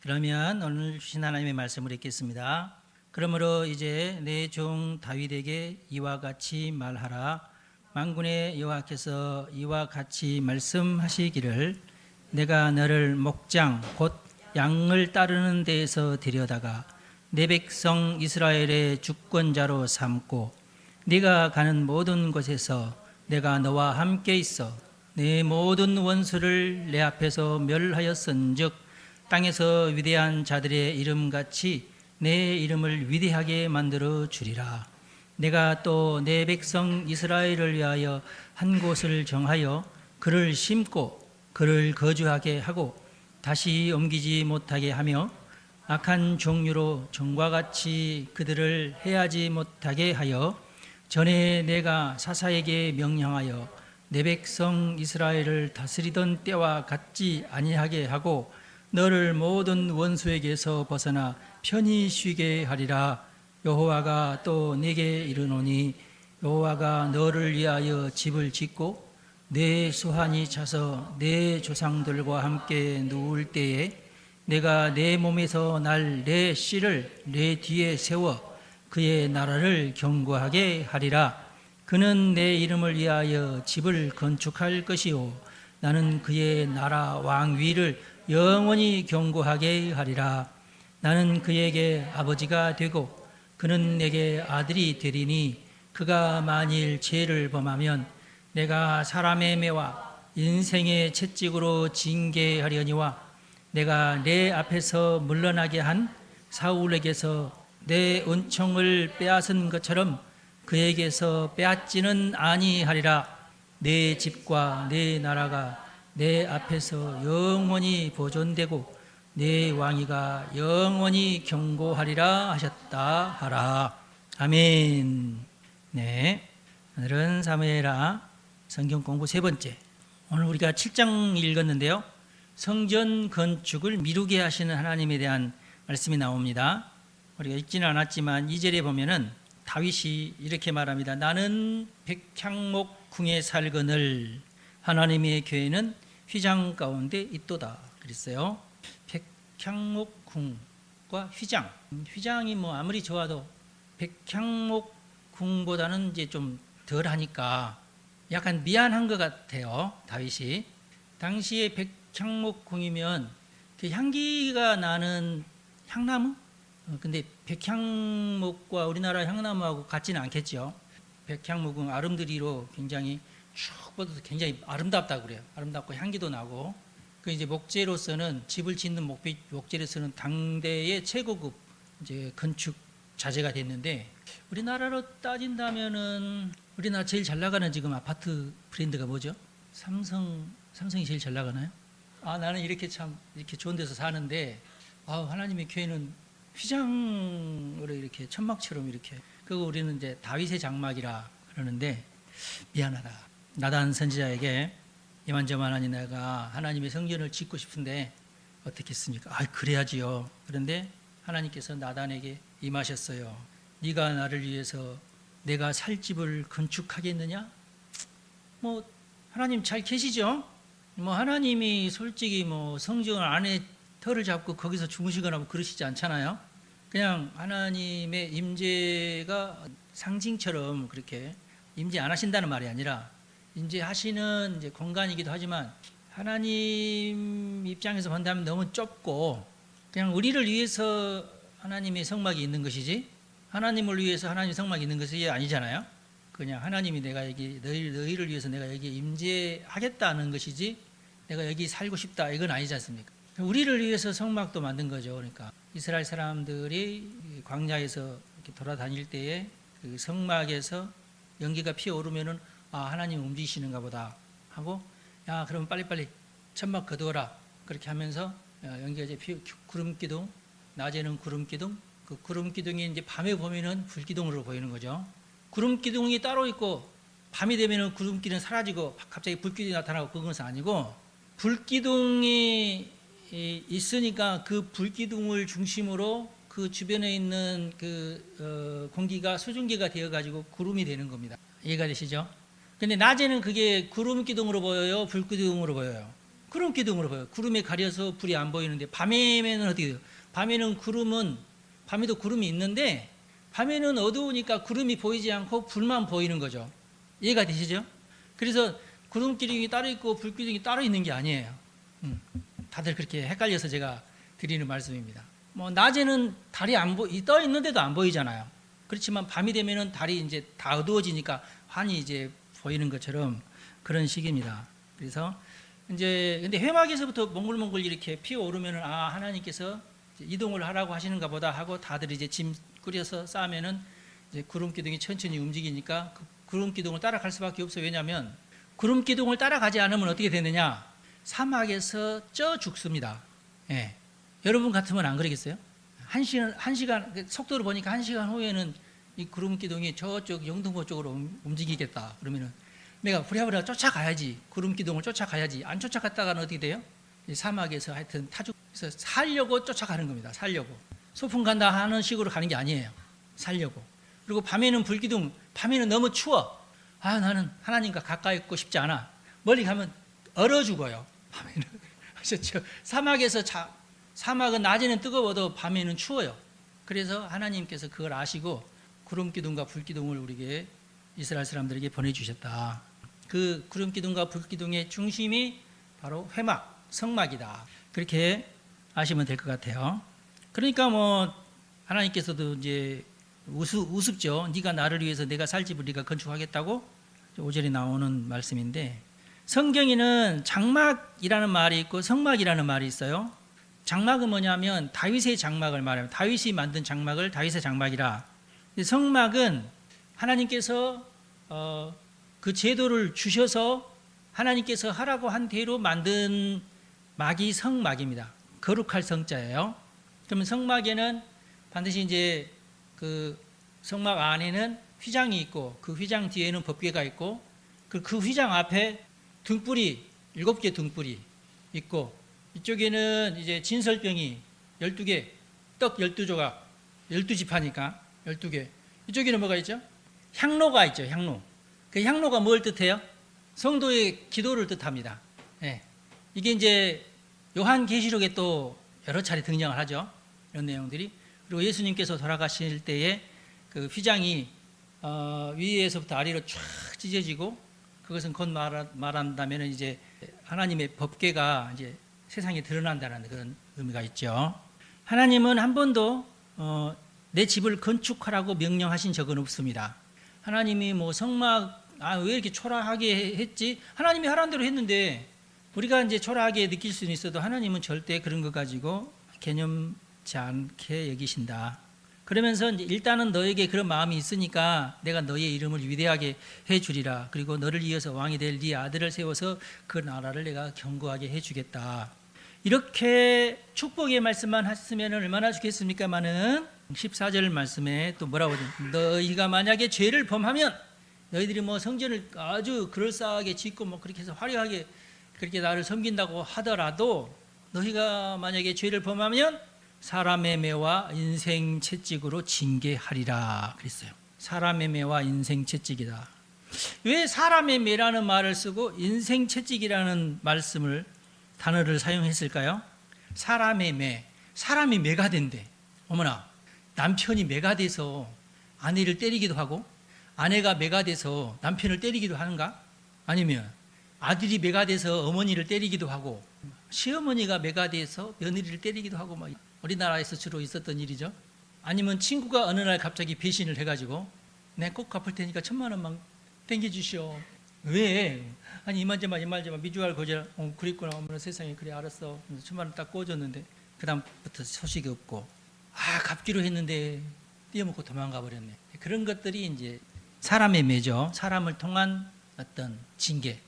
그러면 오늘 주신 하나님의 말씀을 읽겠습니다. 그러므로 이제 내 종 다윗에게 이와 같이 말하라. 만군의 여호와께서 이와 같이 말씀하시기를 내가 너를 목장 곧 양을 따르는 데에서 데려다가 내 백성 이스라엘의 주권자로 삼고 네가 가는 모든 곳에서 내가 너와 함께 있어 내 모든 원수를 내 앞에서 멸하였은즉 땅에서 위대한 자들의 이름같이 내 이름을 위대하게 만들어 주리라. 내가 또 내 백성 이스라엘을 위하여 한 곳을 정하여 그를 심고 그를 거주하게 하고 다시 옮기지 못하게 하며 악한 종류로 전과 같이 그들을 해하지 못하게 하여 전에 내가 사사에게 명령하여 내 백성 이스라엘을 다스리던 때와 같지 아니하게 하고 너를 모든 원수에게서 벗어나 편히 쉬게 하리라. 여호와가 또 내게 이르노니 여호와가 너를 위하여 집을 짓고 내 수한이 차서 내 조상들과 함께 누울 때에 내가 내 몸에서 날 내 씨를 내 뒤에 세워 그의 나라를 견고하게 하리라. 그는 내 이름을 위하여 집을 건축할 것이요 나는 그의 나라 왕위를 영원히 견고하게 하리라. 나는 그에게 아버지가 되고 그는 내게 아들이 되리니 그가 만일 죄를 범하면 내가 사람의 매와 인생의 채찍으로 징계하려니와 내가 내 앞에서 물러나게 한 사울에게서 내 은총을 빼앗은 것처럼 그에게서 빼앗지는 아니하리라. 내 집과 내 나라가 내 앞에서 영원히 보존되고 내 왕위가 영원히 견고하리라 하셨다 하라. 아멘. 네, 오늘은 사무엘하 성경 공부 세 번째. 오늘 우리가 7장 읽었는데요. 성전 건축을 미루게 하시는 하나님에 대한 말씀이 나옵니다. 우리가 읽지는 않았지만 2절에 보면은 다윗이 이렇게 말합니다. 나는 백향목 궁에 살거늘 하나님의 교회는 휘장 가운데 있도다 그랬어요. 백향목 궁과 휘장. 휘장이 뭐 아무리 좋아도 백향목 궁보다는 이제 좀 덜하니까 약간 미안한 것 같아요. 다윗이. 당시에 백향목 궁이면 그 향기가 나는 향나무? 근데 백향목과 우리나라 향나무하고 같지는 않겠죠. 백향목은 아름드리로 굉장히 쭉 뻗어서 굉장히 아름답다고 그래요. 아름답고 향기도 나고. 그 이제 목재로서는 집을 짓는 목재로서는 당대의 최고급 이제 건축 자재가 됐는데 우리나라로 따진다면은 우리나라 제일 잘 나가는 지금 아파트 브랜드가 뭐죠? 삼성이 제일 잘 나가나요? 나는 이렇게 참 이렇게 좋은 데서 사는데 하나님의 교회는 휘장으로 이렇게 천막처럼 이렇게. 그리고 우리는 이제 다윗의 장막이라 그러는데 미안하다. 나단 선지자에게 이만저만하니 내가 하나님의 성전을 짓고 싶은데 어떻겠습니까? 그래야지요. 그런데 하나님께서 나단에게 임하셨어요. 네가 나를 위해서 내가 살 집을 건축하겠느냐? 뭐 하나님 잘 계시죠? 뭐 하나님이 솔직히 뭐 성전 안에 터를 잡고 거기서 주무시거나 뭐 그러시지 않잖아요. 그냥 하나님의 임재가 상징처럼 그렇게 임재 안 하신다는 말이 아니라 임재하시는 이제 공간이기도 하지만 하나님 입장에서 본다면 너무 좁고 그냥 우리를 위해서 하나님의 성막이 있는 것이지 하나님을 위해서 하나님의 성막이 있는 것이 아니잖아요. 그냥 하나님이 내가 여기 너희를 위해서 내가 여기 임재하겠다는 것이지 내가 여기 살고 싶다 이건 아니지 않습니까? 우리를 위해서 성막도 만든 거죠. 그러니까 이스라엘 사람들이 광야에서 이렇게 돌아다닐 때에 그 성막에서 연기가 피어오르면은 하나님 움직이시는가 보다 하고 야 그럼 빨리빨리 천막 거두어라 그렇게 하면서 연기가 이제 구름기둥 낮에는 구름기둥 그 구름기둥이 이제 밤에 보면은 불기둥으로 보이는 거죠. 구름기둥이 따로 있고 밤이 되면은 구름기둥이 사라지고 갑자기 불기둥이 나타나고 그건 아니고 불기둥이 있으니까 그 불기둥을 중심으로 그 주변에 있는 그 공기가 수증기가 되어 가지고 구름이 되는 겁니다. 이해가 되시죠? 근데 낮에는 그게 구름 기둥으로 보여요, 불기둥으로 보여요? 구름 기둥으로 보여요. 구름에 가려서 불이 안 보이는데 밤에는 어떻게 돼요? 밤에는 밤에도 구름이 있는데 밤에는 어두우니까 구름이 보이지 않고 불만 보이는 거죠. 이해가 되시죠? 그래서 구름 기둥이 따로 있고 불 기둥이 따로 있는 게 아니에요. 다들 그렇게 헷갈려서 제가 드리는 말씀입니다. 뭐 낮에는 달이 떠 있는데도 안 보이잖아요. 그렇지만 밤이 되면은 달이 이제 다 어두워지니까 환히 이제 보이는 것처럼 그런 식입니다. 그래서 이제 근데 회막에서부터 몽글몽글 이렇게 피어오르면은 하나님께서 이동을 하라고 하시는가 보다 하고 다들 이제 짐 꾸려서 싸면은 이제 구름 기둥이 천천히 움직이니까 그 구름 기둥을 따라갈 수밖에 없어요. 왜냐하면 구름 기둥을 따라가지 않으면 어떻게 되느냐? 사막에서 쪄 죽습니다. 예. 여러분 같으면 안 그러겠어요? 한 시간 속도를 보니까 1시간 후에는 이 구름 기둥이 저쪽 영등포 쪽으로 움직이겠다. 그러면은 내가 부랴부랴 쫓아가야지. 구름 기둥을 쫓아가야지. 안 쫓아갔다가는 어떻게 돼요? 이 사막에서 하여튼 타죽해서 살려고 쫓아가는 겁니다. 살려고. 소풍 간다 하는 식으로 가는 게 아니에요. 살려고. 그리고 밤에는 불기둥, 밤에는 너무 추워. 나는 하나님과 가까이 있고 싶지 않아. 멀리 가면 얼어 죽어요. 밤에는. 아셨죠? 사막은 낮에는 뜨거워도 밤에는 추워요. 그래서 하나님께서 그걸 아시고 구름 기둥과 불 기둥을 우리에게 이스라엘 사람들에게 보내주셨다. 그 구름 기둥과 불 기둥의 중심이 바로 회막, 성막이다. 그렇게 아시면 될 것 같아요. 그러니까 뭐 하나님께서도 이제 우습죠. 네가 나를 위해서 내가 살 집을 네가 건축하겠다고 5절에 나오는 말씀인데, 성경에는 장막이라는 말이 있고 성막이라는 말이 있어요. 장막은 뭐냐면 다윗의 장막을 말하면 다윗이 만든 장막을 다윗의 장막이라. 성막은 하나님께서 그 제도를 주셔서 하나님께서 하라고 한 대로 만든 막이 성막입니다. 거룩할 성자예요. 그러면 성막에는 반드시 이제 그 성막 안에는 휘장이 있고 그 휘장 뒤에는 법궤가 있고 그 휘장 앞에 등불이 7개 등불이 있고 이쪽에는 이제 진설병이 12개, 떡 12조각, 12지파니까 12개. 이쪽에는 뭐가 있죠? 향로가 있죠. 향로. 그 향로가 뭘 뜻해요? 성도의 기도를 뜻합니다. 예. 이게 이제 요한계시록에 또 여러 차례 등장을 하죠. 이런 내용들이. 그리고 예수님께서 돌아가실 때에 그 휘장이 위에서부터 아래로 쫙 찢어지고, 그것은 곧 말한다면 이제 하나님의 법궤가 이제 세상에 드러난다는 그런 의미가 있죠. 하나님은 한 번도 내 집을 건축하라고 명령하신 적은 없습니다. 하나님이 뭐 성막 왜 이렇게 초라하게 했지? 하나님이 하라는 대로 했는데 우리가 이제 초라하게 느낄 수는 있어도 하나님은 절대 그런 거 가지고 개념치 않게 여기신다. 그러면서 이제 일단은 너에게 그런 마음이 있으니까 내가 너의 이름을 위대하게 해주리라. 그리고 너를 이어서 왕이 될 네 아들을 세워서 그 나라를 내가 견고하게 해주겠다. 이렇게 축복의 말씀만 했으면 얼마나 좋겠습니까마는 14절 말씀에 또 뭐라고 하죠? 너희가 만약에 죄를 범하면 너희들이 뭐 성전을 아주 그럴싸하게 짓고 뭐 그렇게 해서 화려하게 그렇게 나를 섬긴다고 하더라도 너희가 만약에 죄를 범하면 사람의 매와 인생 채찍으로 징계하리라 그랬어요. 사람의 매와 인생 채찍이다. 왜 사람의 매라는 말을 쓰고 인생 채찍이라는 단어를 사용했을까요? 사람의 매, 사람이 매가 된대. 어머나, 남편이 매가 돼서 아내를 때리기도 하고 아내가 매가 돼서 남편을 때리기도 하는가? 아니면 아들이 매가 돼서 어머니를 때리기도 하고 시어머니가 매가 돼서 며느리를 때리기도 하고 막 우리나라에서 주로 있었던 일이죠. 아니면 친구가 어느 날 갑자기 배신을 해가지고 내 꼭 갚을 테니까 1,000,000원만 땡겨주시오. 왜? 아니 이말저말 미주알 거절. 그랬구나. 어머나 세상에 그래 알았어. 1,000,000원 딱 꽂았는데 그 다음부터 소식이 없고 갚기로 했는데 띄어먹고 도망가 버렸네. 그런 것들이 이제 사람의 매죠. 사람을 통한 어떤 징계.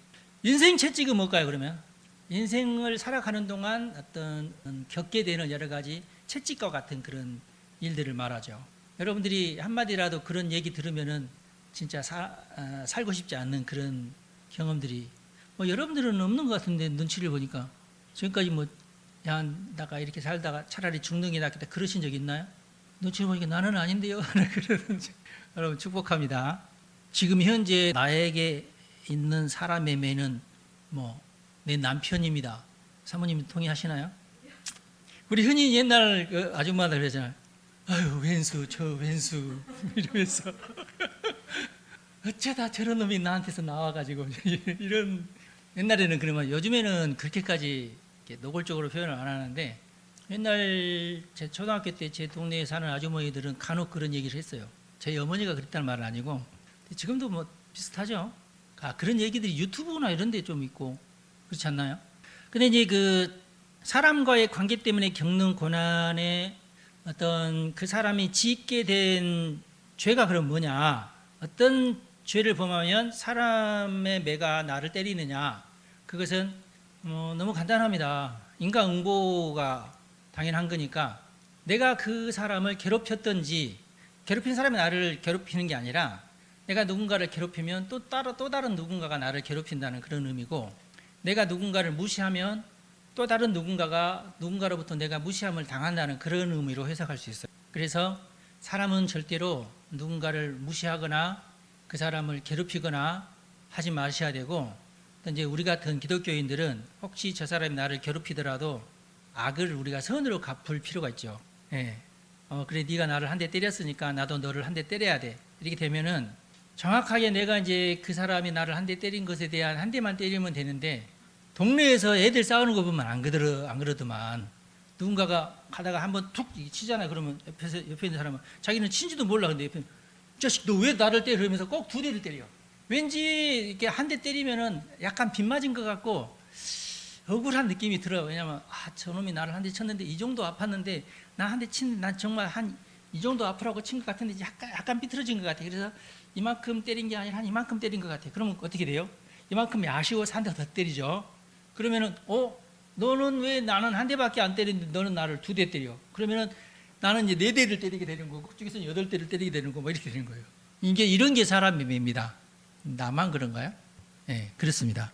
인생 채찍은 뭘까요? 그러면 인생을 살아가는 동안 어떤 겪게 되는 여러 가지 채찍과 같은 그런 일들을 말하죠. 여러분들이 한마디라도 그런 얘기 들으면은 진짜 살고 싶지 않는 그런 경험들이 여러분들은 없는 것 같은데 눈치를 보니까 지금까지 나가 이렇게 살다가 차라리 죽는 게 낫겠다 그러신 적 있나요? 눈치를 보니까 나는 아닌데요. 여러분 축복합니다. 지금 현재 나에게 있는 사람의 매는 내 남편입니다. 사모님 동의하시나요? 우리 흔히 옛날 그 아줌마들 그러잖아요. 아유 왼수 저 왼수 이러면서 어쩌다 저런 놈이 나한테서 나와가지고 이런 옛날에는 그러면 요즘에는 그렇게까지 이렇게 노골적으로 표현을 안 하는데 옛날 제 초등학교 때 제 동네에 사는 아주머니들은 간혹 그런 얘기를 했어요. 저희 어머니가 그랬다는 말은 아니고 지금도 뭐 비슷하죠. 그런 얘기들이 유튜브나 이런 데 좀 있고 그렇지 않나요? 근데 이제 그 사람과의 관계 때문에 겪는 고난의 어떤 그 사람이 짓게 된 죄가 그럼 뭐냐? 어떤 죄를 범하면 사람의 매가 나를 때리느냐? 그것은 너무 간단합니다. 인과응보가 당연한 거니까 내가 그 사람을 괴롭혔든지 괴롭힌 사람이 나를 괴롭히는 게 아니라 내가 누군가를 괴롭히면 또 다른 누군가가 나를 괴롭힌다는 그런 의미고 내가 누군가를 무시하면 또 다른 누군가로부터 내가 무시함을 당한다는 그런 의미로 해석할 수 있어요. 그래서 사람은 절대로 누군가를 무시하거나 그 사람을 괴롭히거나 하지 마셔야 되고 이제 우리 같은 기독교인들은 혹시 저 사람이 나를 괴롭히더라도 악을 우리가 선으로 갚을 필요가 있죠. 예. 그래 네가 나를 한 대 때렸으니까 나도 너를 한 대 때려야 돼. 이렇게 되면은 정확하게 내가 이제 그 사람이 나를 한 대 때린 것에 대한 한 대만 때리면 되는데 동네에서 애들 싸우는 거 보면 안 그러더만 누군가가 가다가 한번 툭 치잖아요. 그러면 옆에 있는 사람은 자기는 친지도 몰라. 근데 옆에 자식 너 왜 나를 때려? 그러면서 꼭 두 대를 때려. 왠지 이렇게 한 대 때리면은 약간 빗 맞은 것 같고 억울한 느낌이 들어요. 왜냐면 저놈이 나를 한 대 쳤는데 이 정도 아팠는데 나 한 대 친 난 정말 한 이 정도 아프라고 친 것 같은데 약간 삐뚤어진 것 같아. 그래서 이만큼 때린 게 아니라 한 이만큼 때린 것 같아. 그러면 어떻게 돼요? 이만큼이 아쉬워서 한 대 더 때리죠. 그러면은 너는 왜 나는 한 대밖에 안 때리는데 너는 나를 두 대 때려? 그러면은 나는 이제 네 대를 때리게 되는 거고 그쪽에서는 8대를 때리게 되는 거 뭐 이렇게 되는 거예요. 이런 게 사람의 매입니다. 나만 그런가요? 네, 그렇습니다.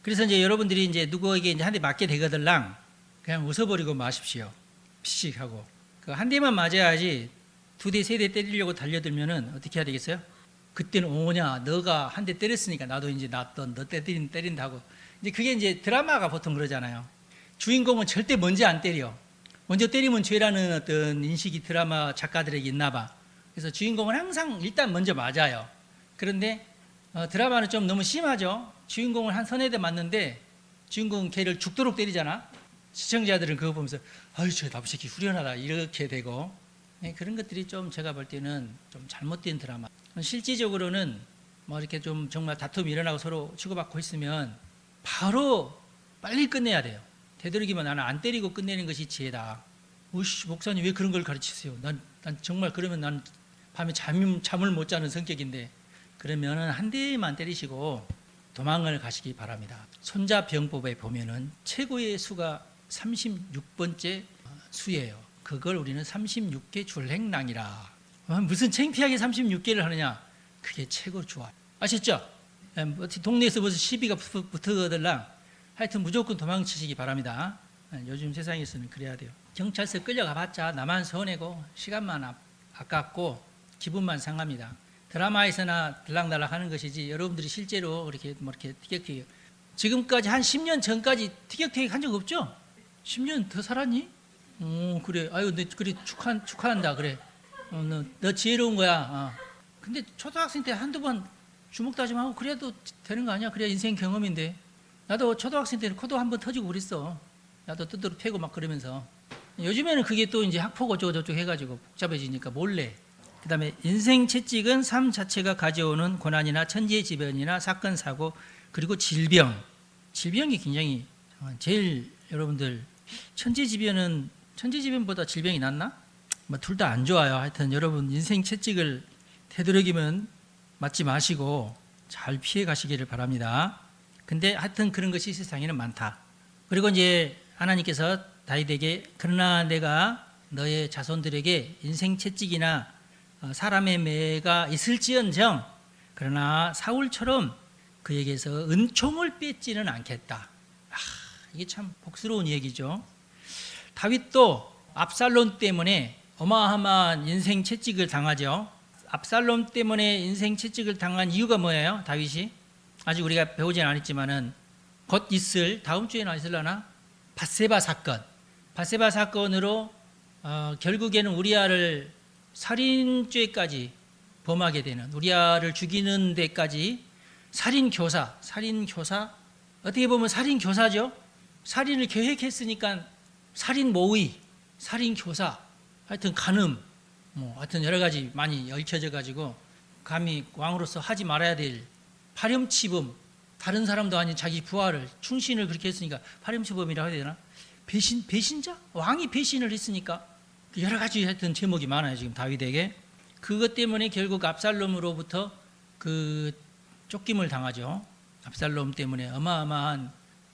그래서 이제 여러분들이 이제 누구에게 이제 한 대 맞게 되거들랑 그냥 웃어버리고 마십시오. 피식하고 그 한 대만 맞아야지 두 대, 세 대 때리려고 달려들면은 어떻게 해야 되겠어요? 그때는 오냐, 너가 한 대 때렸으니까 나도 이제 너 때린다고. 이제 그게 이제 드라마가 보통 그러잖아요. 주인공은 절대 먼저 안 때려. 먼저 때리면 죄라는 어떤 인식이 드라마 작가들에게 있나 봐. 그래서 주인공은 항상 일단 먼저 맞아요. 그런데 드라마는 좀 너무 심하죠. 주인공을 한 서너 대 맞는데 주인공은 걔를 죽도록 때리잖아. 시청자들은 그거 보면서 아유 저 나쁜 새끼 후련하다 이렇게 되고 그런 것들이 좀 제가 볼 때는 좀 잘못된 드라마. 실질적으로는 뭐 이렇게 좀 정말 다툼이 일어나고 서로 치고받고 있으면 바로 빨리 끝내야 돼요. 되도록이면 나는 안 때리고 끝내는 것이 지혜다. 오씨 목사님 왜 그런 걸 가르치세요? 난 정말 그러면 난 밤에 잠을 못 자는 성격인데 그러면은 한 대만 때리시고 도망을 가시기 바랍니다. 손자병법에 보면은 최고의 수가 36번째 수예요. 그걸 우리는 36개 줄행랑이라. 무슨 창피하게 36개를 하느냐? 그게 최고 좋아요. 아셨죠? 동네에서 무슨 시비가 붙어들랑 하여튼 무조건 도망치시기 바랍니다. 요즘 세상에서는 그래야 돼요. 경찰서 끌려가봤자 나만 손해고 시간만 아깝고 기분만 상합니다. 드라마에서나 들락날락 하는 것이지 여러분들이 실제로 이렇게 티격태격 지금까지 한 10년 전까지 티격태격 한 적 없죠? 10년 더 살았니? 그래. 아유, 그래 축하한다. 그래. 너 지혜로운 거야. 근데 초등학생 때 한두 번 주먹 다짐하고 그래도 되는 거 아니야? 그래야 인생 경험인데. 나도 초등학생 때는 코도 한번 터지고 그랬어. 나도 뜨드러 패고 막 그러면서. 요즘에는 그게 또 이제 학폭 어쩌고저쩌고 해가지고 복잡해지니까 몰래. 그 다음에 인생 채찍은 삶 자체가 가져오는 고난이나 천재지변이나 사건, 사고, 그리고 질병. 질병이 굉장히 제일 여러분들 천재지변보다 질병이 낫나? 뭐 둘 다 안 좋아요. 하여튼 여러분 인생 채찍을 되도록이면 맞지 마시고 잘 피해 가시기를 바랍니다. 근데 하여튼 그런 것이 세상에는 많다. 그리고 이제 하나님께서 다윗에게 그러나 내가 너의 자손들에게 인생 채찍이나 사람의 매가 있을지언정 그러나 사울처럼 그에게서 은총을 뺏지는 않겠다. 이게 참 복스러운 얘기죠. 다윗도 압살롬 때문에 어마어마한 인생 채찍을 당하죠. 압살롬 때문에 인생 채찍을 당한 이유가 뭐예요? 다윗이 아직 우리가 배우진 않았지만은 곧 있을 다음 주에나 있으려나 밧세바 사건. 밧세바 사건으로 결국에는 우리아를 살인죄까지 범하게 되는, 우리아를 죽이는 데까지 살인교사 어떻게 보면 살인교사죠. 살인을 계획했으니까 살인모의, 살인교사, 하여튼 간음, 하여튼 여러 가지 많이 얽혀져 가지고 감히 왕으로서 하지 말아야 될 파렴치범, 다른 사람도 아닌 자기 부하를, 충신을 그렇게 했으니까 파렴치범이라고 해야 되나? 배신자? 왕이 배신을 했으니까 여러 가지 하여튼 제목이 많아요. 지금 다윗에게. 그것 때문에 결국 압살롬으로부터 그 쫓김을 당하죠. 압살롬 때문에 어마어마한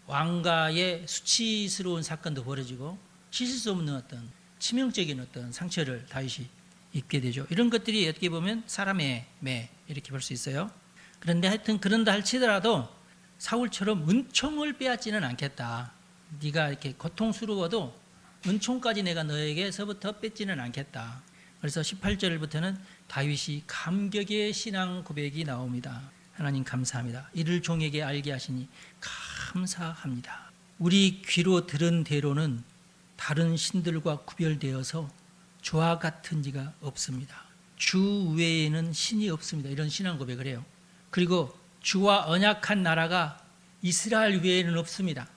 왕가의 수치스러운 사건도 벌어지고 씻을 수 없는 어떤 치명적인 어떤 상처를 다윗이 입게 되죠. 이런 것들이 어떻게 보면 사람의 매 이렇게 볼 수 있어요. 그런데 하여튼 그런다 할지라도 사울처럼 은총을 빼앗지는 않겠다. 네가 이렇게 고통스러워도 은총까지 내가 너에게서부터 뺏지는 않겠다. 그래서 18절부터는 다윗이 감격의 신앙 고백이 나옵니다. 하나님 감사합니다. 이를 종에게 알게 하시니 감사합니다. 우리 귀로 들은 대로는 다른 신들과 구별되어서 주와 같은 이가 없습니다. 주 외에는 신이 없습니다. 이런 신앙 고백을 해요. 그리고 주와 언약한 나라가 이스라엘 외에는 없습니다.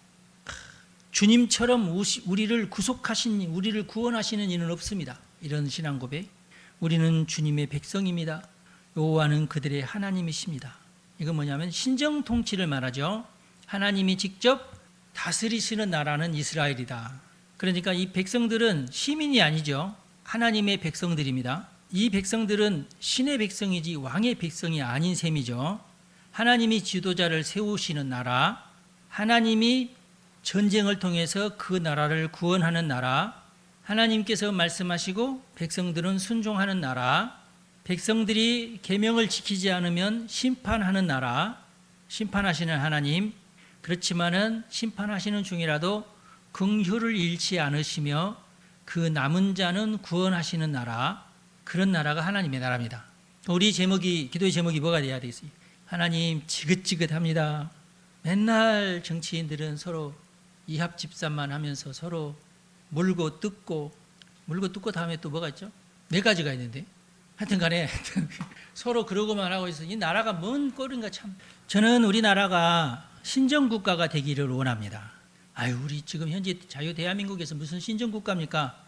주님처럼 우리를 구속하신, 우리를 구원하시는 이는 없습니다. 이런 신앙 고백. 우리는 주님의 백성입니다. 여호와는 그들의 하나님이십니다. 이건 뭐냐면 신정 통치를 말하죠. 하나님이 직접 다스리시는 나라는 이스라엘이다. 그러니까 이 백성들은 시민이 아니죠. 하나님의 백성들입니다. 이 백성들은 신의 백성이지 왕의 백성이 아닌 셈이죠. 하나님이 지도자를 세우시는 나라, 하나님이 전쟁을 통해서 그 나라를 구원하는 나라, 하나님께서 말씀하시고 백성들은 순종하는 나라, 백성들이 계명을 지키지 않으면 심판하는 나라, 심판하시는 하나님. 그렇지만은 심판하시는 중이라도 긍휼을 잃지 않으시며 그 남은 자는 구원하시는 나라, 그런 나라가 하나님의 나라입니다. 우리 제목이, 기도의 제목이 뭐가 돼야 되겠어요? 하나님 지긋지긋합니다. 맨날 정치인들은 서로 이합집산만 하면서 서로 물고 뜯고 다음에 또 뭐가 있죠? 4가지가 있는데 하여튼 간에 서로 그러고만 하고 있어. 이 나라가 뭔 꼴인가 참. 저는 우리나라가 신정국가가 되기를 원합니다. 우리 지금 현재 자유 대한민국에서 무슨 신정국가입니까?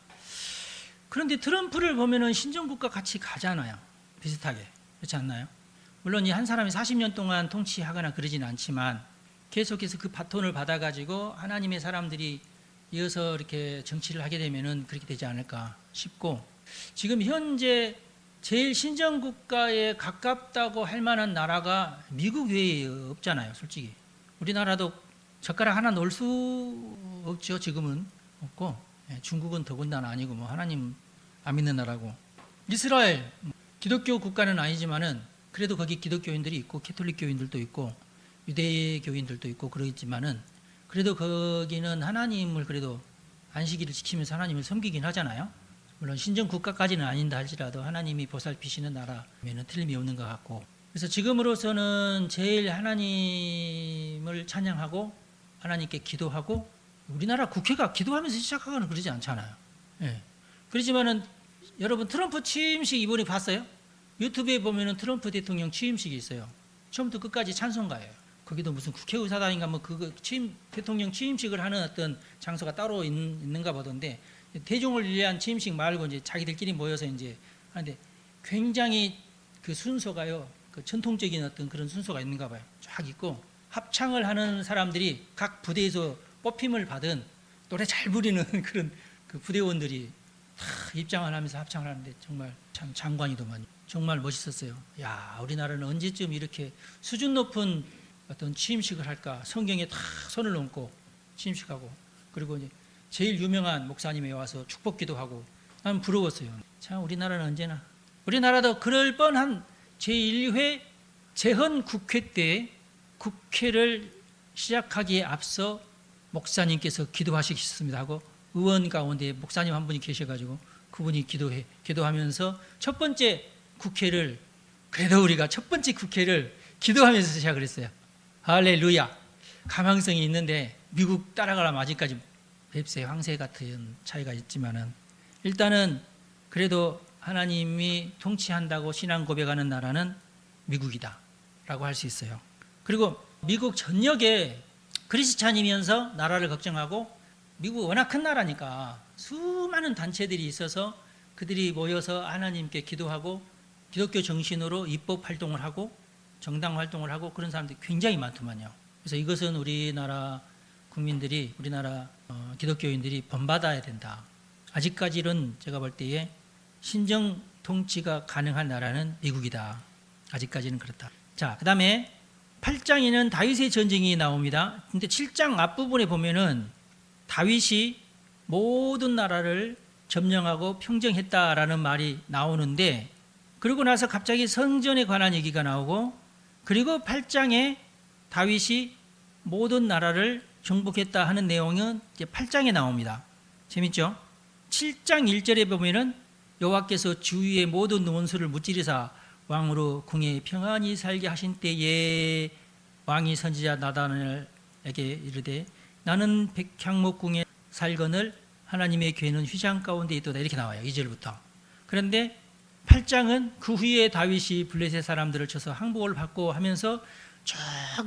그런데 트럼프를 보면은 신정국가 같이 가잖아요. 비슷하게. 그렇지 않나요? 물론 이 한 사람이 40년 동안 통치하거나 그러지는 않지만 계속해서 그 바톤을 받아가지고 하나님의 사람들이 이어서 이렇게 정치를 하게 되면은 그렇게 되지 않을까 싶고, 지금 현재 제일 신정국가에 가깝다고 할 만한 나라가 미국 외에 없잖아요. 솔직히 우리나라도 젓가락 하나 놓을 수 없죠. 지금은 없고, 중국은 더군다나 아니고 뭐 하나님 안 믿는 나라고. 이스라엘 기독교 국가는 아니지만은 그래도 거기 기독교인들이 있고 캐톨릭 교인들도 있고 유대교인들도 있고 그러지만은 그래도 거기는 하나님을 그래도 안식일을 지키면서 하나님을 섬기긴 하잖아요. 물론 신정 국가까지는 아닌다 할지라도 하나님이 보살피시는 나라면은 틀림이 없는 것 같고, 그래서 지금으로서는 제일 하나님을 찬양하고 하나님께 기도하고, 우리나라 국회가 기도하면서 시작하거나 그러지 않잖아요. 그렇지만은 여러분 트럼프 취임식 이번에 봤어요? 유튜브에 보면은 트럼프 대통령 취임식이 있어요. 처음부터 끝까지 찬송가예요. 거기도 무슨 국회의사당인가 뭐 대통령 취임식을 하는 어떤 장소가 따로 있는가 보던데, 대중을 위한 취임식 말고 이제 자기들끼리 모여서 이제 하는데 굉장히 그 순서가요, 그 전통적인 어떤 그런 순서가 있는가 봐요. 쫙 있고 합창을 하는 사람들이 각 부대에서 뽑힘을 받은 노래 잘 부리는 그런 그 부대원들이 다 입장을 하면서 합창을 하는데 정말 참 장관이더만요. 정말 멋있었어요. 야, 우리나라는 언제쯤 이렇게 수준 높은 어떤 취임식을 할까? 성경에 다 손을 얹고 취임식하고, 그리고 이제 제일 유명한 목사님이 와서 축복기도 하고, 난 부러웠어요. 참 우리나라는 언제나, 우리나라도 그럴 뻔한 제1회 재헌 국회 때 국회를 시작하기에 앞서 목사님께서 기도하시겠습니다 하고 의원 가운데 목사님 한 분이 계셔가지고 그분이 기도하면서 첫 번째 국회를, 그래도 우리가 첫 번째 국회를 기도하면서 시작을 했어요. 할렐루야. 가망성이 있는데 미국 따라가려면 아직까지 뱁새, 황새 같은 차이가 있지만은 일단은 그래도 하나님이 통치한다고 신앙 고백하는 나라는 미국이다라고 할 수 있어요. 그리고 미국 전역에 크리스찬이면서 나라를 걱정하고, 미국 워낙 큰 나라니까 수많은 단체들이 있어서 그들이 모여서 하나님께 기도하고 기독교 정신으로 입법 활동을 하고 정당 활동을 하고 그런 사람들이 굉장히 많더만요. 그래서 이것은 우리나라 국민들이, 우리나라 기독교인들이 본받아야 된다. 아직까지는 제가 볼 때에 신정 통치가 가능한 나라는 미국이다. 아직까지는 그렇다. 자, 그 다음에 8장에는 다윗의 전쟁이 나옵니다. 근데 7장 앞부분에 보면은 다윗이 모든 나라를 점령하고 평정했다라는 말이 나오는데, 그러고 나서 갑자기 성전에 관한 얘기가 나오고, 그리고 8장에 다윗이 모든 나라를 정복했다 하는 내용은 이제 8장에 나옵니다. 재밌죠? 7장 1절에 보면은 여호와께서 주위의 모든 원수를 무찌르사 왕으로 궁에 평안히 살게 하신 때에 왕이 선지자 나단에게 이르되 나는 백향목궁에 살거늘 하나님의 괴는 휘장 가운데 있도다, 이렇게 나와요. 2절부터. 그런데 8장은 그 후에 다윗이 블레셋 사람들을 쳐서 항복을 받고 하면서 쭉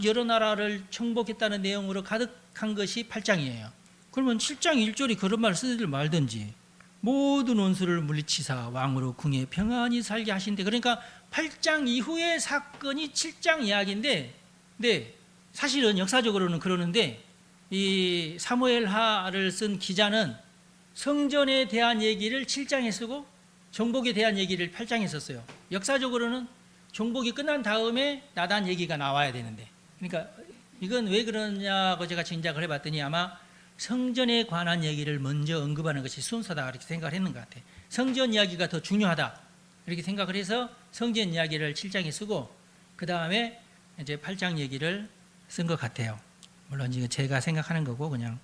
여러 나라를 정복했다는 내용으로 가득한 것이 8장이에요. 그러면 7장 1절이 그런 말을 쓰들 말든지 모든 원수를 물리치사 왕으로 궁에 평안히 살게 하신대. 그러니까 8장 이후의 사건이 7장 이야기인데, 네, 사실은 역사적으로는 그러는데 이 사무엘하를 쓴 기자는 성전에 대한 얘기를 7장에 쓰고 정복에 대한 얘기를 8장에 썼어요. 역사적으로는 정복이 끝난 다음에 나단 얘기가 나와야 되는데, 그러니까 이건 왜 그러냐고 제가 짐작을 해봤더니 아마 성전에 관한 얘기를 먼저 언급하는 것이 순서다, 이렇게 생각을 했는 것 같아요. 성전 이야기가 더 중요하다 이렇게 생각을 해서 성전 이야기를 7장에 쓰고 그 다음에 이제 8장 얘기를 쓴 것 같아요. 물론 이거 제가 생각하는 거고, 그냥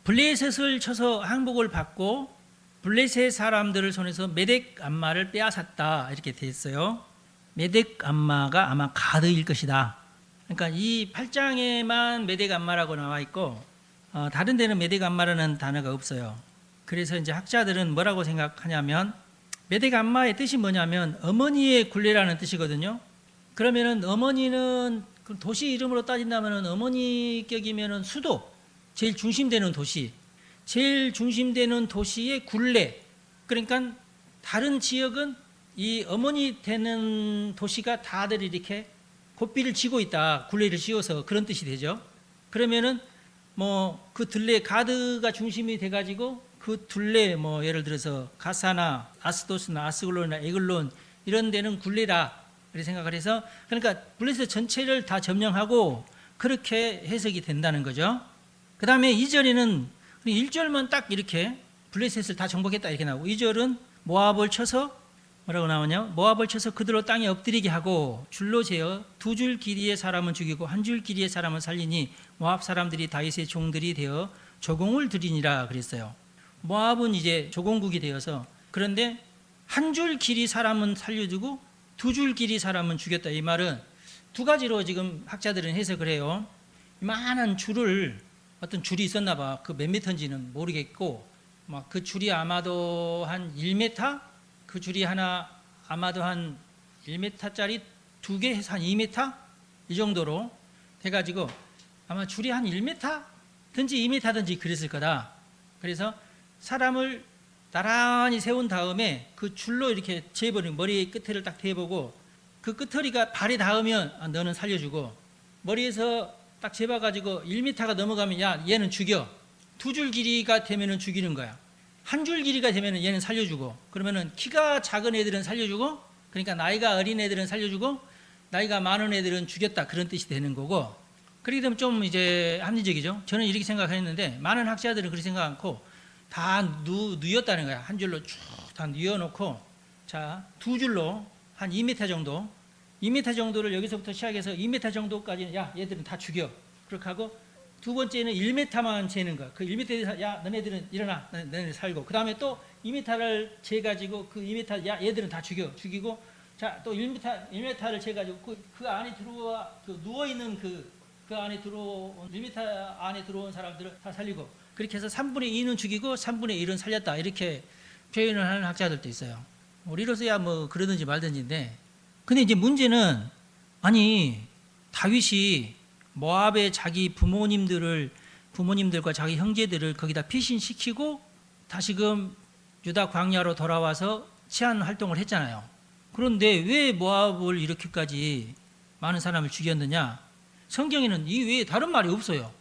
블레셋을 쳐서 항복을 받고 블레셋 사람들을 손에서 메덱 암마를 빼앗았다, 이렇게 돼 있어요. 메덱 암마가 아마 가드일 것이다. 그러니까 이 8장에만 메덱 암마라고 나와 있고 다른 데는 메덱 암마라는 단어가 없어요. 그래서 이제 학자들은 뭐라고 생각하냐면 메덱 암마의 뜻이 뭐냐면 어머니의 굴레라는 뜻이거든요. 그러면은 어머니는 도시 이름으로 따진다면은 어머니격이면은 수도, 제일 중심되는 도시, 제일 중심되는 도시의 굴레. 그러니까 다른 지역은 이 어머니 되는 도시가 다들 이렇게 고삐를 쥐고 있다, 굴레를 쥐어서, 그런 뜻이 되죠. 그러면은 뭐 그 둘레 가드가 중심이 돼가지고 그 둘레, 뭐 예를 들어서 가사나 아스도스나 아스글론이나 에글론 이런 데는 굴레라, 이렇게 생각을 해서, 그러니까 블레셋 전체를 다 점령하고 그렇게 해석이 된다는 거죠. 그 다음에 2절에는 1절만 딱 이렇게 블레셋을 다 정복했다 이렇게 나오고, 2절은 모압을 쳐서 뭐라고 나오냐? 모압을 쳐서 그들로 땅에 엎드리게 하고 줄로 재어 2줄 길이의 사람은 죽이고 1줄 길이의 사람은 살리니 모압 사람들이 다윗의 종들이 되어 조공을 드리니라 그랬어요. 모압은 이제 조공국이 되어서, 그런데 1줄 길이 사람은 살려주고 2줄 길이 사람은 죽였다. 이 말은 두 가지로 지금 학자들은 해석을 해요. 이만한 줄을, 어떤 줄이 있었나 봐. 그 몇 미터인지는 모르겠고 막 그 줄이 아마도 한 1m, 그 줄이 하나 아마도 한 1m짜리 두 개 해서 한 2m 이 정도로 해가지고 아마 줄이 한 1m든지 2m든지 그랬을 거다. 그래서 사람을 나란히 세운 다음에 그 줄로 이렇게 재버리고 머리 끝을 딱 대보고 그 끝허리가 발에 닿으면 너는 살려주고, 머리에서 딱 재봐가지고 1m가 넘어가면 야 얘는 죽여, 2줄 길이가 되면은 죽이는 거야. 1줄 길이가 되면은 얘는 살려주고, 그러면은 키가 작은 애들은 살려주고, 그러니까 나이가 어린 애들은 살려주고 나이가 많은 애들은 죽였다, 그런 뜻이 되는 거고. 그렇게 되면 좀 이제 합리적이죠. 저는 이렇게 생각했는데 많은 학자들은 그렇게 생각 않고 다 누였다는 거야. 한 줄로 쭉 다 누여놓고, 자, 2줄로 한 2m 정도, 2m 정도를 여기서부터 시작해서 2m 정도까지 야 얘들은 다 죽여, 그렇게 하고 두 번째는 1m만 재는 거야. 그 1m에서 야 너네들은 일어나, 너네들 살고, 그 다음에 또 2m를 재가지고 그 2m 야 얘들은 다 죽이고, 자 또 1m를 재가지고 그 안에 들어와, 그 누워있는 그 안에 들어온 1m 안에 들어온 사람들을 다 살리고, 그렇게 해서 3분의 2는 죽이고 3분의 1은 살렸다. 이렇게 표현을 하는 학자들도 있어요. 우리로서야 뭐 그러든지 말든지인데, 근데 이제 문제는, 아니 다윗이 모압의 자기 부모님들과 자기 형제들을 거기다 피신시키고 다시금 유다 광야로 돌아와서 치안 활동을 했잖아요. 그런데 왜 모압을 이렇게까지 많은 사람을 죽였느냐? 성경에는 이 외에 다른 말이 없어요.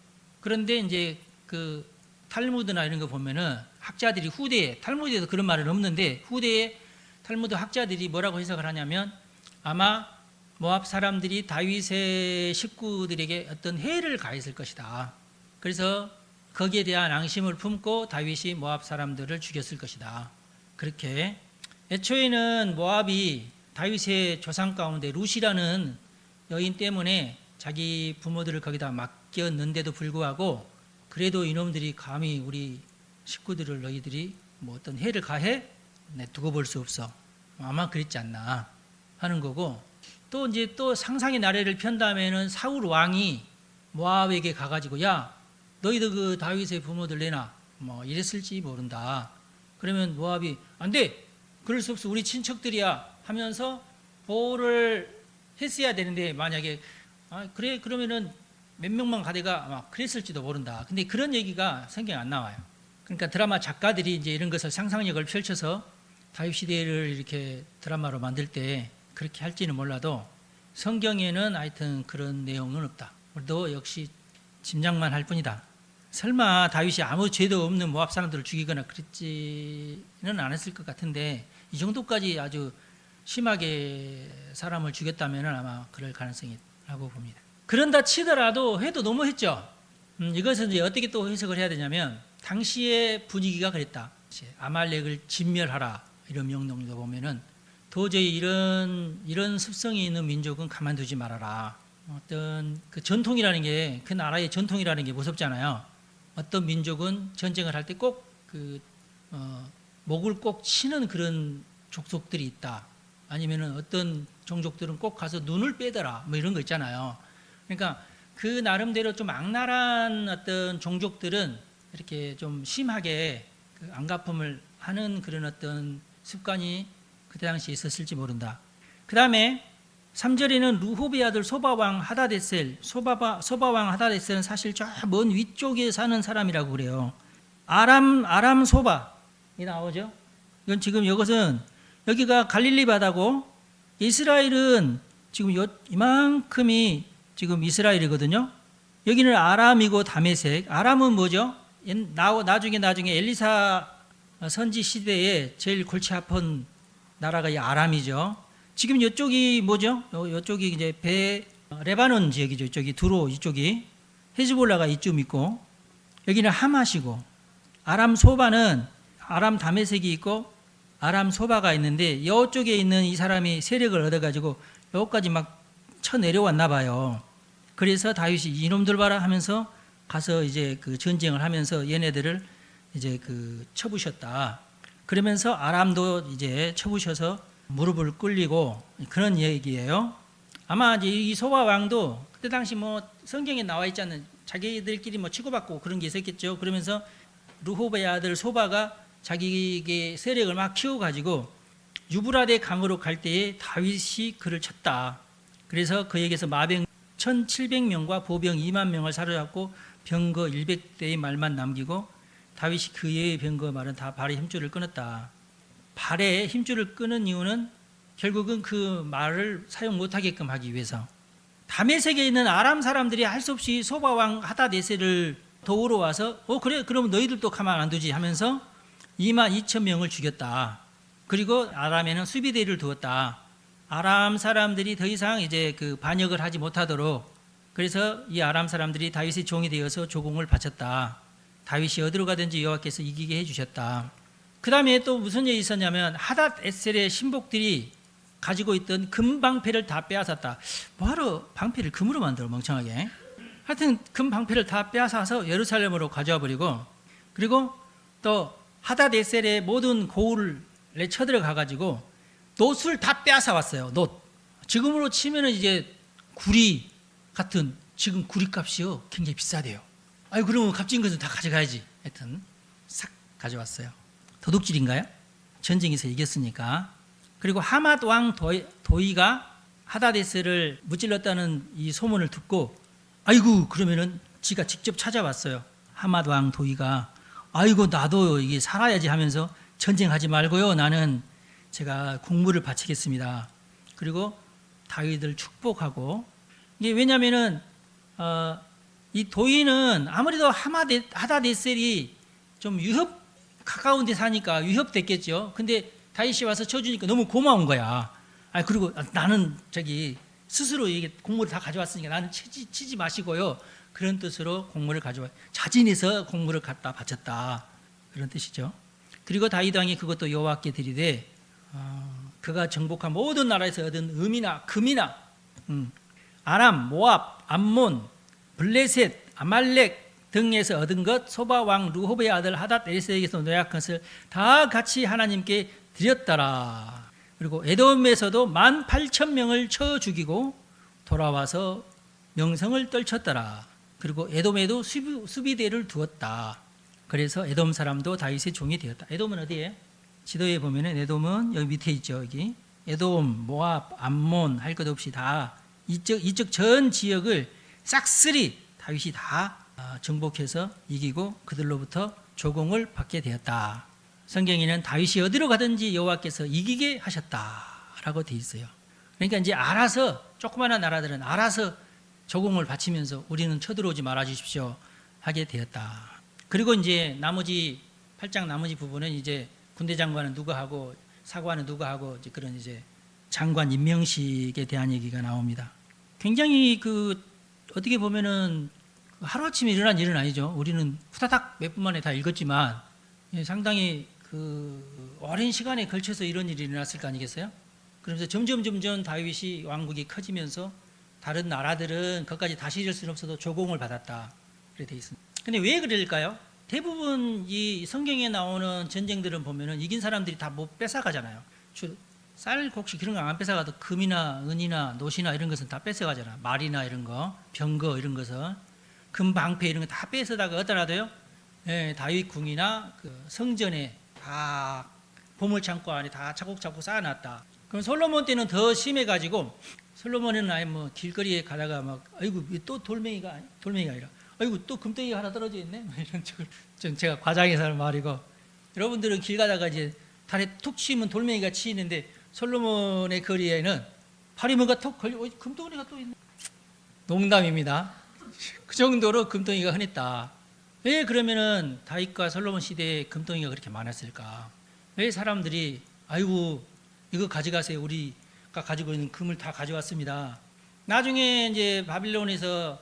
그런데 이제 그 탈무드나 이런 거 보면은 학자들이 후대에, 탈무드에도 그런 말은 없는데 후대에 탈무드 학자들이 뭐라고 해석을 하냐면, 아마 모압 사람들이 다윗의 식구들에게 어떤 해를 가했을 것이다. 그래서 거기에 대한 앙심을 품고 다윗이 모압 사람들을 죽였을 것이다. 그렇게 애초에는 모압이 다윗의 조상 가운데 룻이라는 여인 때문에 자기 부모들을 거기다 맡겼는데도 불구하고, 그래도 이놈들이 감히 우리 식구들을 너희들이 뭐 어떤 해를 가해? 네, 두고 볼 수 없어. 아마 그랬지 않나 하는 거고, 또 이제 또 상상의 나래를 편 다음에는 사울 왕이 모압에게 가가지고, 야, 너희들 그 다윗의 부모들 내놔, 뭐 이랬을지 모른다. 그러면 모압이 안 돼, 그럴 수 없어, 우리 친척들이야 하면서 보호를 했어야 되는데, 만약에 그래 그러면은 몇 명만 가대가 아마 그랬을지도 모른다. 근데 그런 얘기가 성경에 안 나와요. 그러니까 드라마 작가들이 이제 이런 것을 상상력을 펼쳐서 다윗 시대를 이렇게 드라마로 만들 때 그렇게 할지는 몰라도 성경에는 하여튼 그런 내용은 없다. 우리도 역시 짐작만 할 뿐이다. 설마 다윗이 아무 죄도 없는 모압 사람들을 죽이거나 그랬지는 않았을 것 같은데, 이 정도까지 아주 심하게 사람을 죽였다면 아마 그럴 가능성이 있다고 봅니다. 그런다 치더라도 해도 너무했죠. 이것은 이제 어떻게 또 해석을 해야 되냐면, 당시의 분위기가 그랬다. 아말렉을 진멸하라 이런 명령도 보면은 도저히 이런 습성이 있는 민족은 가만두지 말아라. 어떤 그 전통이라는 게, 그 나라의 전통이라는 게 무섭잖아요. 어떤 민족은 전쟁을 할 때 꼭 목을 꼭 치는 그런 족속들이 있다. 아니면은 어떤 종족들은 꼭 가서 눈을 빼더라. 뭐 이런 거 있잖아요. 그러니까 그 나름대로 좀 악랄한 어떤 종족들은 이렇게 좀 심하게 그 안가품을 하는 그런 어떤 습관이 그때 당시에 있었을지 모른다. 그 다음에 3절에는 루홉의 아들 소바왕 하다데셀, 소바왕 하다데셀은 사실 저 먼 위쪽에 사는 사람이라고 그래요. 아람 소바이 나오죠. 이건 지금 이것은 여기가 갈릴리 바다고, 이스라엘은 지금 이만큼이 지금 이스라엘이거든요. 여기는 아람이고 다메섹. 아람은 뭐죠? 나중에 엘리사 선지 시대에 제일 골치 아픈 나라가 이 아람이죠. 지금 이쪽이 뭐죠? 이쪽이 이제 레바논 지역이죠. 이쪽이 두로, 이쪽이 헤즈볼라가 이쯤 있고, 여기는 하맛이고, 아람 소바는 아람 다메섹이 있고 아람 소바가 있는데, 이쪽에 있는 이 사람이 세력을 얻어가지고 여기까지 막 쳐내려왔나 봐요. 그래서 다윗이 이놈들 봐라 하면서 가서 이제 그 전쟁을 하면서 얘네들을 이제 그 쳐부셨다. 그러면서 아람도 이제 쳐부셔서 무릎을 꿇리고 그런 얘기예요. 아마 이제 이 소바 왕도 그때 당시 뭐 성경에 나와 있지 않는, 자기들끼리 뭐 치고받고 그런 게 있었겠죠. 그러면서 루호베의 아들 소바가 자기의 세력을 막 키워가지고 유브라데 강으로 갈 때에 다윗이 그를 쳤다. 그래서 그에게서 마병 1700명과 보병 2만 명을 사로잡고 병거 100대의 말만 남기고, 다윗이 그의 병거 말은 다 발의 힘줄을 끊었다. 발에 힘줄을 끊은 이유는 결국은 그 말을 사용 못하게끔 하기 위해서. 다메섹에 있는 아람 사람들이 할 수 없이 소바왕 하다데셀을 도우러 와서 그래 그러면 너희들도 가만 안 두지 하면서 2만 2천 명을 죽였다. 그리고 아람에는 수비대를 두었다. 아람 사람들이 더 이상 이제 그 반역을 하지 못하도록, 그래서 이 아람 사람들이 다윗의 종이 되어서 조공을 바쳤다. 다윗이 어디로 가든지 여호와께서 이기게 해주셨다. 그 다음에 또 무슨 일이 있었냐면, 하닷에셀의 신복들이 가지고 있던 금 방패를 다 빼앗았다. 뭐하러 방패를 금으로 만들어, 멍청하게. 하여튼 금 방패를 다 빼앗아서 예루살렘으로 가져와 버리고, 그리고 또 하닷에셀의 모든 고을에 쳐들어가 가지고 놋을 다 빼앗아 왔어요. 놋. 지금으로 치면은 이제 구리 같은, 지금 구리 값이요 굉장히 비싸대요. 아유, 그러면 값진 것은 다 가져가야지. 하여튼 싹 가져왔어요. 도둑질인가요? 전쟁에서 이겼으니까. 그리고 하맛 왕 도이가 하다데스를 무찔렀다는 이 소문을 듣고 아이고 그러면은 지가 직접 찾아왔어요. 하맛 왕 도이가 아이고 나도 이게 살아야지 하면서 전쟁하지 말고요. 나는 제가 공물을 바치겠습니다. 그리고 다윗을 축복하고 이게 왜냐면은 이 도이는 아무래도 하다데셀이 좀 가까운 데 사니까 위협됐겠죠. 근데 다윗이 와서 쳐주니까 너무 고마운 거야. 그리고 나는 스스로 이게 공물을 다 가져왔으니까 나는 치지 마시고요. 그런 뜻으로 공물을 가져와 자진해서 공물을 갖다 바쳤다. 그런 뜻이죠. 그리고 다윗 왕이 그것도 여호와께 드리되 그가 정복한 모든 나라에서 얻은 음이나 금이나 아람, 모압, 암몬, 블레셋, 아말렉 등에서 얻은 것 소바 왕 르호베의 아들 하닷에셀에게서 노약한 것을 다 같이 하나님께 드렸더라. 그리고 에돔에서도 18,000명을 쳐 죽이고 돌아와서 명성을 떨쳤더라. 그리고 에돔에도 수비대를 두었다. 그래서 에돔 사람도 다윗의 종이 되었다. 에돔은 어디예요? 지도에 보면은 에돔은 여기 밑에 있죠. 여기 에돔, 모압, 암몬 할 것 없이 다 이쪽 전 지역을 싹쓸이 다윗이 다 정복해서 이기고 그들로부터 조공을 받게 되었다. 성경에는 다윗이 어디로 가든지 여호와께서 이기게 하셨다라고 돼 있어요. 그러니까 이제 알아서 조그마한 나라들은 알아서 조공을 바치면서 우리는 쳐들어오지 말아 주십시오 하게 되었다. 그리고 이제 나머지 8장 나머지 부분은 이제 군대 장관은 누가 하고 사관은 누가 하고 이제 그런 이제 장관 임명식에 대한 얘기가 나옵니다. 굉장히 어떻게 보면은 하루아침에 일어난 일은 아니죠. 우리는 후다닥 몇 분 만에 다 읽었지만 상당히 오랜 시간에 걸쳐서 이런 일이 일어났을 거 아니겠어요? 그러면서 점점 다윗이 왕국이 커지면서 다른 나라들은 그것까지 다시 이룰 수는 없어도 조공을 받았다. 그렇게 되어 있습니다. 근데 왜 그럴까요? 대부분 이 성경에 나오는 전쟁들은 보면은 이긴 사람들이 다 뭐 뺏어가잖아요. 쌀, 곡식 그런 거 안 뺏어가도 금이나 은이나 노시나 이런 것은 다 뺏어가잖아. 말이나 이런 거, 병거 이런 것은 금, 방패 이런 거 다 뺏어다가 어디다 놔둬요? 다윗 궁이나 성전에 다 보물창고 안에 다 차곡차곡 쌓아놨다. 그럼 솔로몬 때는 더 심해가지고 솔로몬은 아예 뭐 길거리에 가다가 막 아이고 또 돌멩이가 아니라 아이고 또 금덩이가 하나 떨어져 있네. 이런 좀 제가 과장해서 하는 말이고 여러분들은 길 가다가 이제 다리에 툭 치면 돌멩이가 치이는데 솔로몬의 거리에는 발이 뭔가 톡 걸려 금덩이가 또 있네. 농담입니다. 그 정도로 금덩이가 흔했다. 왜 그러면은 다윗과 솔로몬 시대에 금덩이가 그렇게 많았을까? 왜 사람들이 아이고 이거 가져가세요. 우리가 가지고 있는 금을 다 가져왔습니다. 나중에 이제 바빌론에서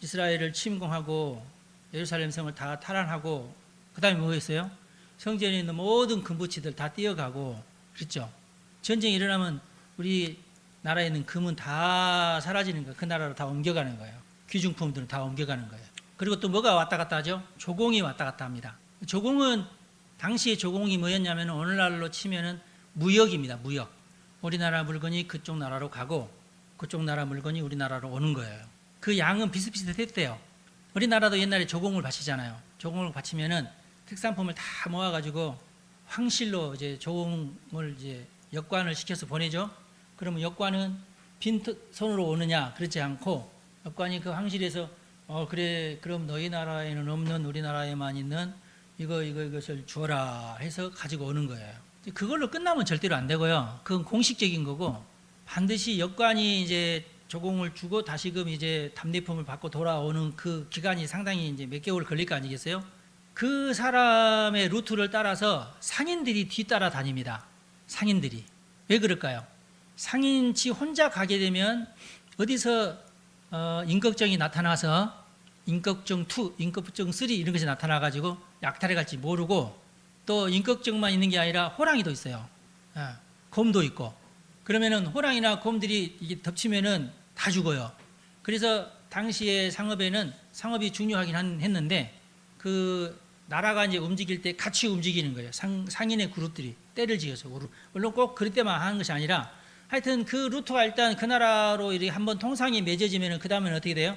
이스라엘을 침공하고 예루살렘 성을 다 탈환하고 그다음에 뭐였어요? 성전에 있는 모든 금부치들 다 떼어가고 그랬죠. 전쟁이 일어나면 우리 나라에 있는 금은 다 사라지는 거예요. 그 나라로 다 옮겨가는 거예요. 귀중품들은 다 옮겨가는 거예요. 그리고 또 뭐가 왔다 갔다 하죠? 조공이 왔다 갔다 합니다. 조공은 당시에 조공이 뭐였냐면 오늘날로 치면은 무역입니다. 무역. 우리나라 물건이 그쪽 나라로 가고 그쪽 나라 물건이 우리나라로 오는 거예요. 그 양은 비슷비슷했대요. 우리나라도 옛날에 조공을 바치잖아요. 조공을 바치면은 특산품을 다 모아가지고 황실로 이제 조공을 이제 역관을 시켜서 보내죠. 그러면 역관은 빈 손으로 오느냐? 그렇지 않고 역관이 그 황실에서 그래 그럼 너희 나라에는 없는 우리나라에만 있는 이것을 주어라 해서 가지고 오는 거예요. 그걸로 끝나면 절대로 안 되고요. 그건 공식적인 거고 반드시 역관이 이제 조공을 주고 다시금 이제 답례품을 받고 돌아오는 그 기간이 상당히 이제 몇 개월 걸릴 거 아니겠어요? 그 사람의 루트를 따라서 상인들이 뒤따라 다닙니다. 상인들이 왜 그럴까요? 상인치 혼자 가게 되면 어디서 임꺽정이 나타나서 임꺽정 2, 임꺽정 3 이런 것이 나타나가지고 약탈해 갈지 모르고 또 임꺽정만 있는 게 아니라 호랑이도 있어요. 곰도 있고 그러면은 호랑이나 곰들이 이게 덮치면은 다 죽어요. 그래서 당시에 상업에는 상업이 중요하긴 했는데 그 나라가 이제 움직일 때 같이 움직이는 거예요. 상인의 그룹들이 때를 지어서 물론 꼭 그럴 때만 하는 것이 아니라 하여튼 그 루트가 일단 그 나라로 이렇게 한번 통상이 맺어지면은 그 다음에는 어떻게 돼요?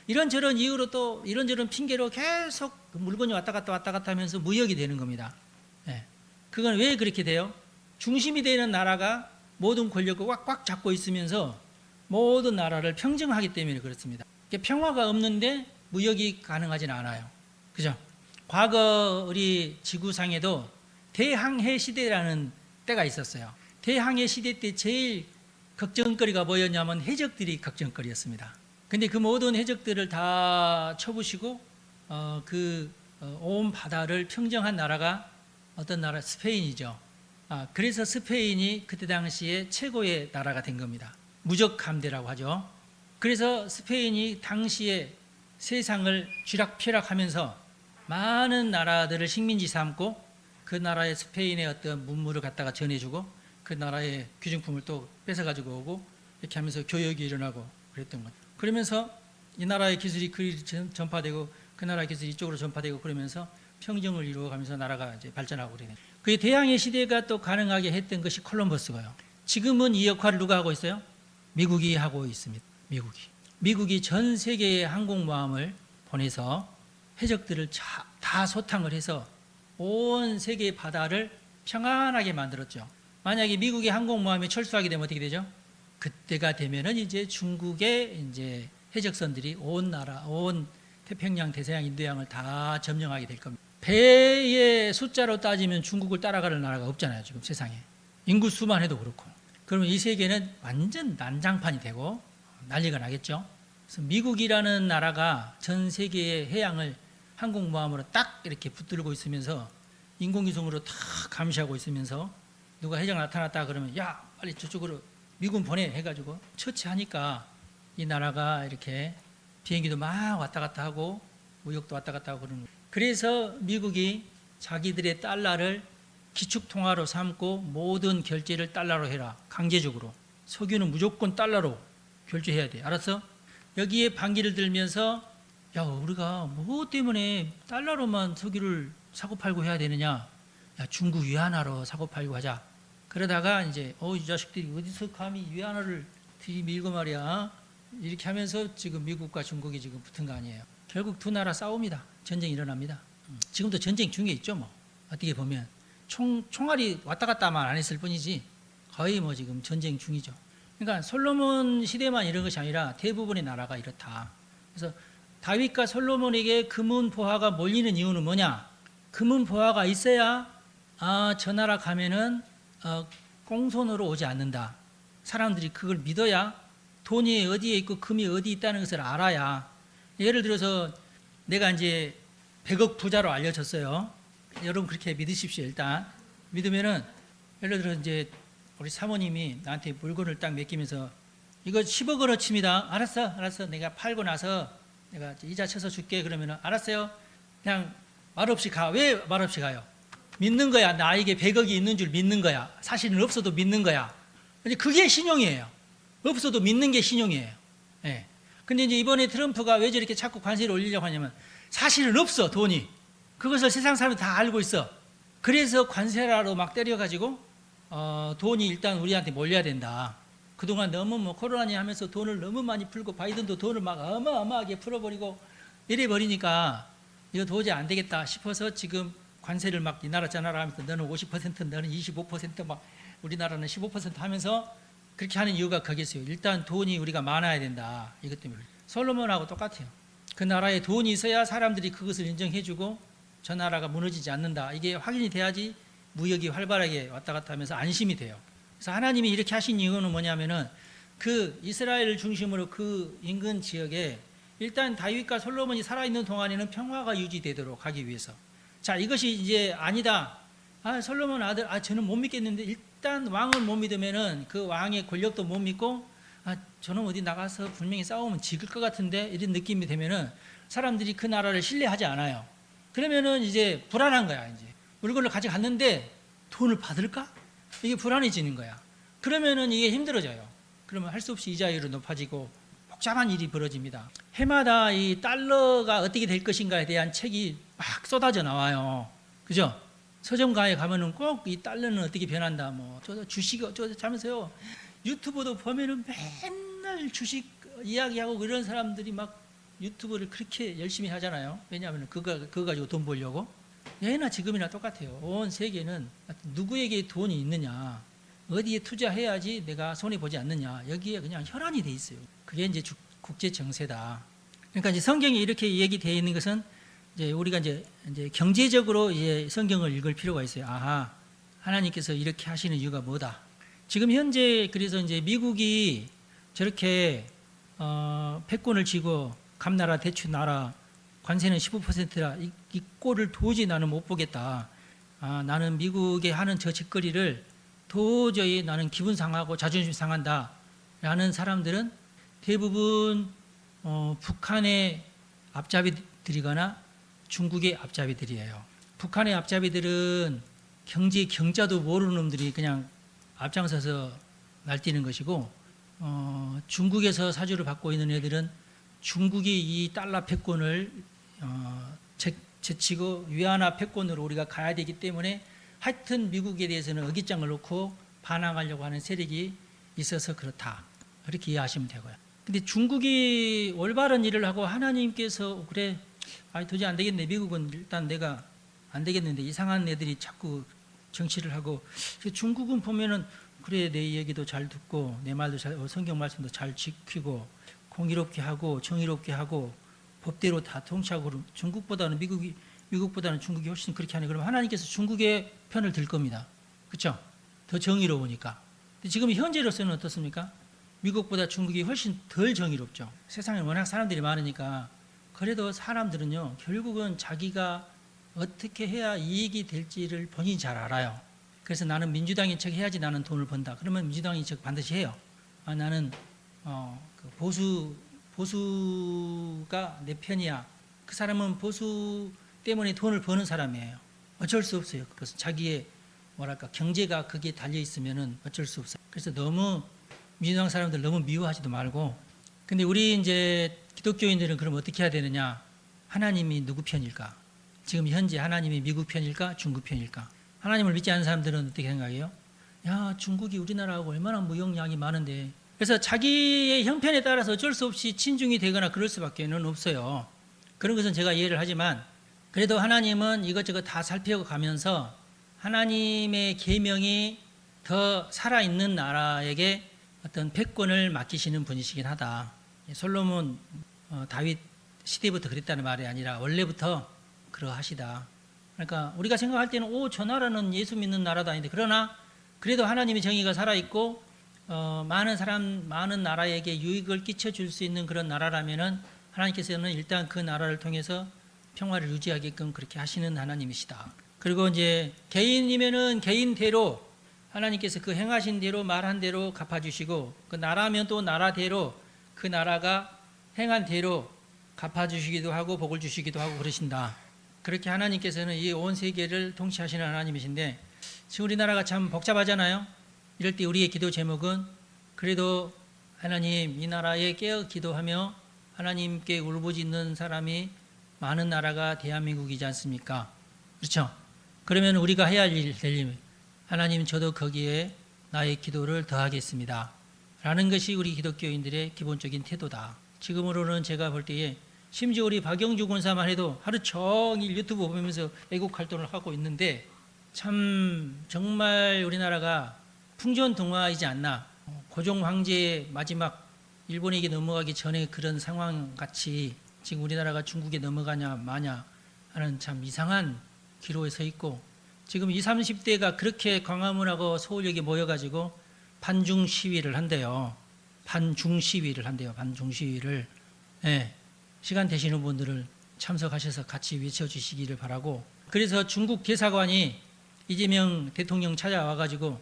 이런저런 이유로 또 이런저런 핑계로 계속 물건이 왔다 갔다 하면서 무역이 되는 겁니다. 예. 그건 왜 그렇게 돼요? 중심이 되는 나라가 모든 권력을 꽉꽉 잡고 있으면서 모든 나라를 평정하기 때문에 그렇습니다. 평화가 없는데 무역이 가능하진 않아요. 그죠? 과거 우리 지구상에도 대항해 시대라는 때가 있었어요. 대항해 시대 때 제일 걱정거리가 뭐였냐면 해적들이 걱정거리였습니다. 근데 그 모든 해적들을 다 쳐부시고 온 바다를 평정한 나라가 어떤 나라? 스페인이죠. 그래서 스페인이 그때 당시에 최고의 나라가 된 겁니다. 무적함대라고 하죠. 그래서 스페인이 당시에 세상을 쥐락펴락하면서 많은 나라들을 식민지 삼고 그 나라의 스페인의 어떤 문물을 갖다가 전해주고 그 나라의 귀중품을 또 뺏어가지고 오고 이렇게 하면서 교역이 일어나고 그랬던 거죠. 그러면서 이 나라의 기술이 그리 전파되고 그 나라의 기술이 이쪽으로 전파되고 그러면서 평정을 이루어가면서 나라가 이제 발전하고 그래요. 그 대항해 시대가 또 가능하게 했던 것이 콜럼버스가요. 지금은 이 역할을 누가 하고 있어요? 미국이 하고 있습니다. 미국이 전 세계의 항공모함을 보내서 해적들을 다 소탕을 해서 온 세계의 바다를 평안하게 만들었죠. 만약에 미국의 항공모함이 철수하게 되면 어떻게 되죠? 그때가 되면은 이제 중국의 이제 해적선들이 온 태평양, 대서양, 인도양을 다 점령하게 될 겁니다. 배의 숫자로 따지면 중국을 따라가는 나라가 없잖아요. 지금 세상에. 인구 수만 해도 그렇고. 그러면 이 세계는 완전 난장판이 되고 난리가 나겠죠. 그래서 미국이라는 나라가 전 세계의 해양을 항공모함으로 딱 이렇게 붙들고 있으면서 인공위성으로 다 감시하고 있으면서 누가 해적 나타났다 그러면 야 빨리 저쪽으로 미군 보내 해가지고 처치하니까 이 나라가 이렇게 비행기도 막 왔다 갔다 하고 무역도 왔다 갔다 하고 그러는 거예요. 그래서 미국이 자기들의 달러를 기축통화로 삼고 모든 결제를 달러로 해라. 강제적으로. 석유는 무조건 달러로 결제해야 돼. 알았어? 여기에 반기를 들면서 야 우리가 뭐 때문에 달러로만 석유를 사고 팔고 해야 되느냐. 야 중국 위안화로 사고 팔고 하자. 그러다가 이제 이 자식들이 어디서 감히 위안화를 들이밀고 말이야. 이렇게 하면서 지금 미국과 중국이 지금 붙은 거 아니에요. 결국 두 나라 싸웁니다. 전쟁이 일어납니다. 지금도 전쟁 중에 있죠. 뭐 어떻게 보면 총알이 왔다 갔다만 안 했을 뿐이지 거의 뭐 지금 전쟁 중이죠. 그러니까 솔로몬 시대만 이런 것이 아니라 대부분의 나라가 이렇다. 그래서 다윗과 솔로몬에게 금은 보화가 몰리는 이유는 뭐냐? 금은 보화가 있어야 저 나라 가면은 공손으로 오지 않는다. 사람들이 그걸 믿어야 돈이 어디에 있고 금이 어디 있다는 것을 알아야. 예를 들어서 내가 이제 100억 부자로 알려졌어요. 여러분 그렇게 믿으십시오. 일단 믿으면은 예를 들어 이제 우리 사모님이 나한테 물건을 딱 맡기면서 이거 10억 원어치입니다. 알았어. 내가 팔고 나서 내가 이자 쳐서 줄게. 그러면은 알았어요. 그냥 말없이 가. 왜 말없이 가요? 믿는 거야. 나에게 100억이 있는 줄 믿는 거야. 사실은 없어도 믿는 거야. 근데 그게 신용이에요. 없어도 믿는 게 신용이에요. 예. 근데 이제 이번에 트럼프가 왜 저렇게 자꾸 관세를 올리려고 하냐면 사실은 없어, 돈이. 그것을 세상 사람이 다 알고 있어. 그래서 관세라로 막 때려가지고 돈이 일단 우리한테 몰려야 된다. 그동안 너무 뭐 코로나니 하면서 돈을 너무 많이 풀고 바이든도 돈을 막 어마어마하게 풀어버리고 이래버리니까 이거 도저히 안 되겠다 싶어서 지금 관세를 막 이 나라 저 나라 하면서 너는 50% 너는 25% 우리나라는 15% 하면서 그렇게 하는 이유가 거기서요. 일단 돈이 우리가 많아야 된다. 이것 때문에. 솔로몬하고 똑같아요. 그 나라에 돈이 있어야 사람들이 그것을 인정해주고 저 나라가 무너지지 않는다. 이게 확인이 돼야지 무역이 활발하게 왔다 갔다 하면서 안심이 돼요. 그래서 하나님이 이렇게 하신 이유는 뭐냐면은 그 이스라엘을 중심으로 그 인근 지역에 일단 다윗과 솔로몬이 살아있는 동안에는 평화가 유지되도록 하기 위해서. 자, 이것이 이제 아니다. 솔로몬 아들, 저는 못 믿겠는데 일단 왕을 못 믿으면은 그 왕의 권력도 못 믿고 저는 어디 나가서 분명히 싸우면 지을 것 같은데 이런 느낌이 되면은 사람들이 그 나라를 신뢰하지 않아요. 그러면은 이제 불안한 거야. 이제 물건을 가져갔는데 돈을 받을까? 이게 불안해지는 거야. 그러면은 이게 힘들어져요. 그러면 할 수 없이 이자율이 높아지고 복잡한 일이 벌어집니다. 해마다 이 달러가 어떻게 될 것인가에 대한 책이 막 쏟아져 나와요. 그죠? 서점가에 가면은 꼭 이 달러는 어떻게 변한다, 뭐, 주식, 하면서요. 유튜브도 보면은 맨날 주식 이야기하고 이런 사람들이 막 유튜브를 그렇게 열심히 하잖아요. 왜냐하면 그거 가지고 돈 벌려고. 예나 지금이나 똑같아요. 온 세계는 누구에게 돈이 있느냐, 어디에 투자해야지 내가 손해 보지 않느냐, 여기에 그냥 혈안이 돼 있어요. 그게 이제 국제 정세다. 그러니까 이제 성경에 이렇게 얘기되어 있는 것은 이제 우리가 이제 경제적으로 이제 성경을 읽을 필요가 있어요. 아하, 하나님께서 이렇게 하시는 이유가 뭐다. 지금 현재 그래서 이제 미국이 저렇게 패권을 쥐고 감나라 대추 나라 관세는 15%라 이 꼴을 도저히 나는 못 보겠다. 나는 미국에 하는 저 짓거리를 도저히 나는 기분 상하고 자존심 상한다 라는 사람들은 대부분 북한의 앞잡이들이거나 중국의 앞잡이들이에요. 북한의 앞잡이들은 경자도 모르는 놈들이 그냥 앞장서서 날뛰는 것이고, 중국에서 사주를 받고 있는 애들은 중국이 이 달러 패권을 제치고 위안화 패권으로 우리가 가야 되기 때문에 하여튼 미국에 대해서는 어깃장을 놓고 반항하려고 하는 세력이 있어서 그렇다. 그렇게 이해하시면 되고요. 근데 중국이 올바른 일을 하고 하나님께서 그래, 도저히 안 되겠네. 미국은 일단 내가 안 되겠는데 이상한 애들이 자꾸 정치를 하고, 중국은 보면은 그래 내 얘기도 잘 듣고 내 말도 잘, 성경 말씀도 잘 지키고 공의롭게 하고 정의롭게 하고 법대로 다 통치하고, 중국보다는 미국보다는 중국이 훨씬 그렇게 하네. 그러면 하나님께서 중국의 편을 들 겁니다. 그렇죠? 더 정의로우니까. 근데 지금 현재로서는 어떻습니까? 미국보다 중국이 훨씬 덜 정의롭죠. 세상에 워낙 사람들이 많으니까. 그래도 사람들은요, 결국은 자기가 어떻게 해야 이익이 될지를 본인이 잘 알아요. 그래서 나는 민주당인 척 해야지 나는 돈을 번다. 그러면 민주당인 척 반드시 해요. 나는 보수가 내 편이야. 그 사람은 보수 때문에 돈을 버는 사람이에요. 어쩔 수 없어요. 그것은 자기의 경제가 거기에 달려 있으면은 어쩔 수 없어요. 그래서 너무 민주당 사람들 너무 미워하지도 말고. 근데 우리 이제 기독교인들은 그럼 어떻게 해야 되느냐? 하나님이 누구 편일까? 지금 현재 하나님이 미국 편일까? 중국 편일까? 하나님을 믿지 않는 사람들은 어떻게 생각해요? 야, 중국이 우리나라하고 얼마나 무역량이 많은데. 그래서 자기의 형편에 따라서 어쩔 수 없이 친중이 되거나 그럴 수밖에 없어요. 그런 것은 제가 이해를 하지만, 그래도 하나님은 이것저것 다 살펴가면서 하나님의 계명이 더 살아있는 나라에게 어떤 패권을 맡기시는 분이시긴 하다. 솔로몬, 다윗 시대부터 그랬다는 말이 아니라 원래부터 그러하시다. 그러니까 우리가 생각할 때는 저 나라는 예수 믿는 나라도 아닌데, 그러나 그래도 하나님의 정의가 살아있고 많은 나라에게 유익을 끼쳐줄 수 있는 그런 나라라면은 하나님께서는 일단 그 나라를 통해서 평화를 유지하게끔 그렇게 하시는 하나님이시다. 그리고 이제 개인이면은 개인대로 하나님께서 그 행하신 대로 말한 대로 갚아주시고, 그 나라면 또 나라대로 그 나라가 행한 대로 갚아주시기도 하고 복을 주시기도 하고 그러신다. 그렇게 하나님께서는 이 온 세계를 통치하시는 하나님이신데, 지금 우리나라가 참 복잡하잖아요. 이럴 때 우리의 기도 제목은 그래도 하나님 이 나라에 깨어 기도하며 하나님께 울부짖는 사람이 많은 나라가 대한민국이지 않습니까? 그렇죠? 그러면 우리가 해야 할 일, 하나님 저도 거기에 나의 기도를 더하겠습니다 라는 것이 우리 기독교인들의 기본적인 태도다. 지금으로는 제가 볼 때에 심지어 우리 박영주 권사만 해도 하루 종일 유튜브 보면서 애국 활동을 하고 있는데, 참 정말 우리나라가 풍전등화이지 않나. 고종 황제의 마지막 일본에게 넘어가기 전에 그런 상황 같이 지금 우리나라가 중국에 넘어가냐 마냐 하는 참 이상한 기로에 서 있고, 지금 20, 30대가 그렇게 광화문하고 서울역에 모여가지고 반중 시위를 한대요. 반중 시위를. 네. 시간 되시는 분들을 참석하셔서 같이 외쳐주시기를 바라고. 그래서 중국 대사관이 이재명 대통령 찾아와가지고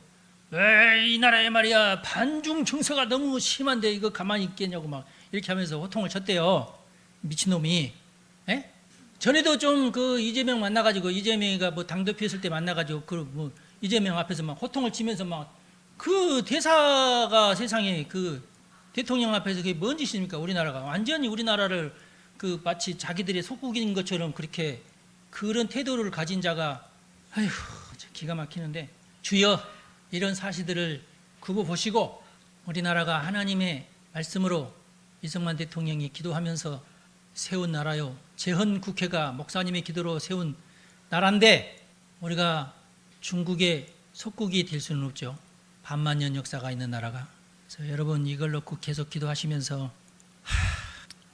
이 나라에 말이야 반중 정서가 너무 심한데 이거 가만히 있겠냐고 막 이렇게 하면서 호통을 쳤대요. 미친놈이. 에? 전에도 좀 그 이재명 만나가지고, 이재명이가 뭐 당대표 했을 때 만나가지고 이재명 앞에서 막 호통을 치면서 막 그 대사가 세상에 그 대통령 앞에서 그게 뭔 짓입니까? 우리나라가 완전히 우리나라를 그 마치 자기들의 속국인 것처럼 그렇게 그런 태도를 가진 자가, 아휴 기가 막히는데, 주여 이런 사실들을 굽어보시고 우리나라가 하나님의 말씀으로 이승만 대통령이 기도하면서 세운 나라요. 재헌 국회가 목사님의 기도로 세운 나라인데 우리가 중국의 속국이 될 수는 없죠. 반만년 역사가 있는 나라가. 그래서 여러분 이걸 놓고 계속 기도하시면서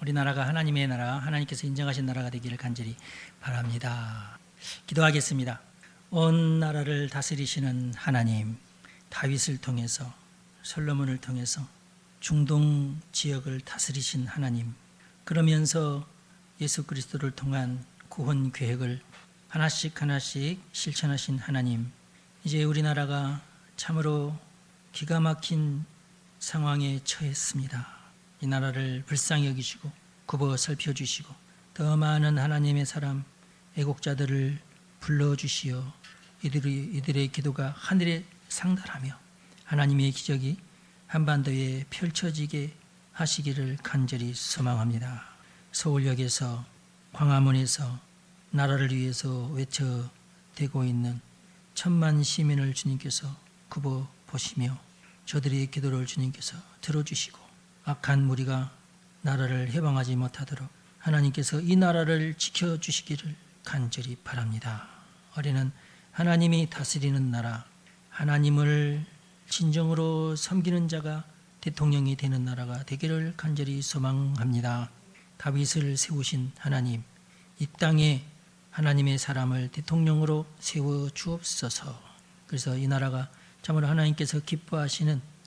우리나라가 하나님의 나라, 하나님께서 인정하신 나라가 되기를 간절히 바랍니다. 기도하겠습니다. 온 나라를 다스리시는 하나님, 다윗을 통해서, 솔로몬을 통해서 중동 지역을 다스리신 하나님, 그러면서 예수 그리스도를 통한 구원 계획을 하나씩 실천하신 하나님, 이제 우리나라가 참으로 기가 막힌 상황에 처했습니다. 이 나라를 불쌍히 여기시고 굽어 살펴주시고 더 많은 하나님의 사람, 애국자들을 불러주시어 이들의 기도가 하늘에 상달하며 하나님의 기적이 한반도에 펼쳐지게 하시기를 간절히 소망합니다. 서울역에서, 광화문에서 나라를 위해서 외쳐대고 있는 천만 시민을 주님께서 굽어 보시며 저들의 기도를 주님께서 들어주시고 악한 무리가 나라를 해방하지 못하도록 하나님께서 이 나라를 지켜주시기를 간절히 바랍니다. 우리는 하나님이 다스리는 나라, 하나님을 진정으로 섬기는 자가 대통령이 되는 나라가 되기를 간절히 소망합니다. 다윗을 세우신 하나님, 이 땅에 하나님의 사람을 대통령으로 세워 주옵소서. 그래서 이 나라가 참으로 하나님께서 기뻐하시는